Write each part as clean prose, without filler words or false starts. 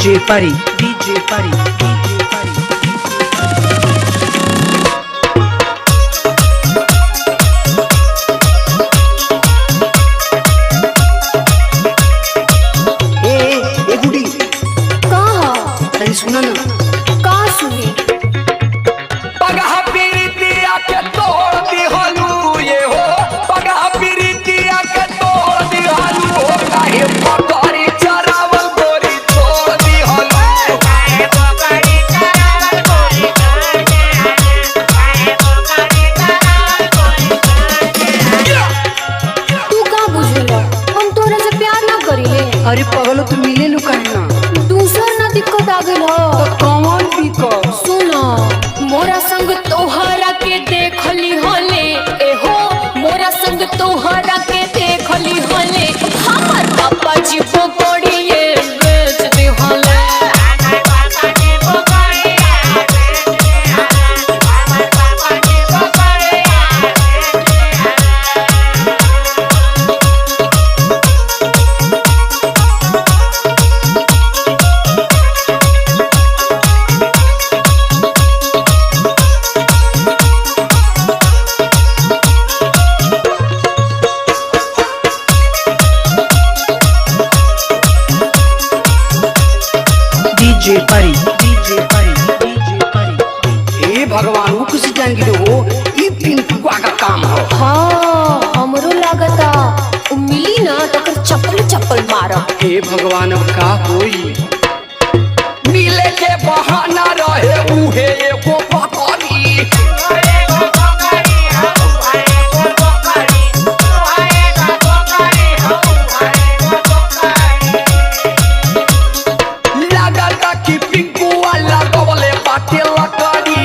DJ Pari, DJ Pari, DJ Pari. ए गुडी कहा तनी सुना ना का सुनी पगहा पीरितिया के तोड़ दी हलू ये हो पगहा पीरितिया के तोड़ दी हलू हो काहे पकड़ी चरावल गोरी तोड़ दी हलू काहे पकड़ी चरावल गोरी तोड़ दी हलू काहे पकड़ी चरावल गोरी तू का बुझेला हम तोरा से प्यार ना करिले अरे पगलो तू मिले नु कहना दूसर ना दिक्कत आ गेल हो तो कौन भी को सुनो मोरा संग तोहरा के देखली होले एहो मोरा संग तोहरा के देखली होले हमर पापा जी पकड़िए बेच दे होले हमर पापा जी पकड़िया बेच दे हलू हमर पापा जी पकड़िया बेच दे DJ Pari, DJ Pari, DJ Pari. ए भगवान वो किसी जान गिरे हो ई पिंटुआ का काम हो हाँ हमरो लागता उ मिली ना तो कर चप्पल चप्पल मारब हे भगवान अब का होई मिले के बहाना रहे उहे एगो पकड़ी एगो पकड़ी हम एगो पकड़ी एगो पकड़ी हम एगो पकड़ी लागता कि पिंकू वाला गवले बाटे लकड़ी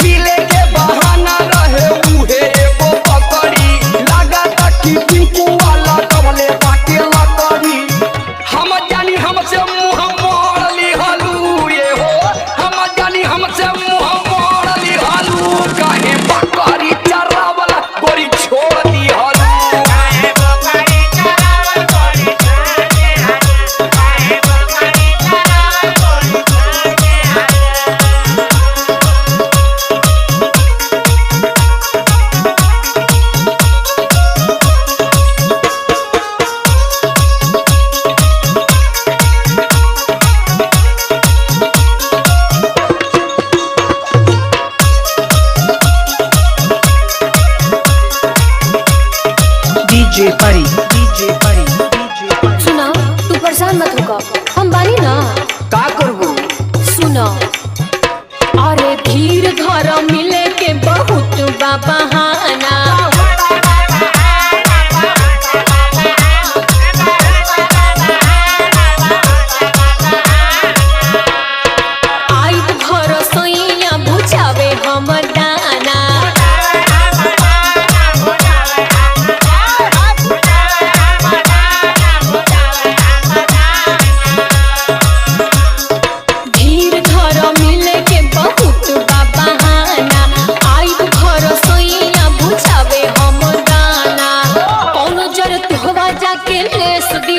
मिले के बहाना रहे उहे एगो पकड़ी लागता कि पिंकू वाला गवले बाटे लकड़ी हम जानी हमसे मुंह मोड़ ली हलू ये हो हम जानी हमसे मुंह मोड़ ली हलू काहे बकरी चरावल गोरी छोड़ दी हलू काहे बकरी चरावल गोरी छोड़ दी हलू काहे बकरी चरावल गोरी छोड़ दी हलू DJ Pari, DJ Pari, DJ Pari. सुना तू परेशान मत होगा हम बानी ना का करबो सुना अरे धीर धर मिले के बहुत बा बहाना आई घर सोइया बुझावे हम दाना धीर धर मिले के बहुत बा बहाना आई घर सोइया बुझावे हम दाना कौनो जरूरत होवा जाके लेस दी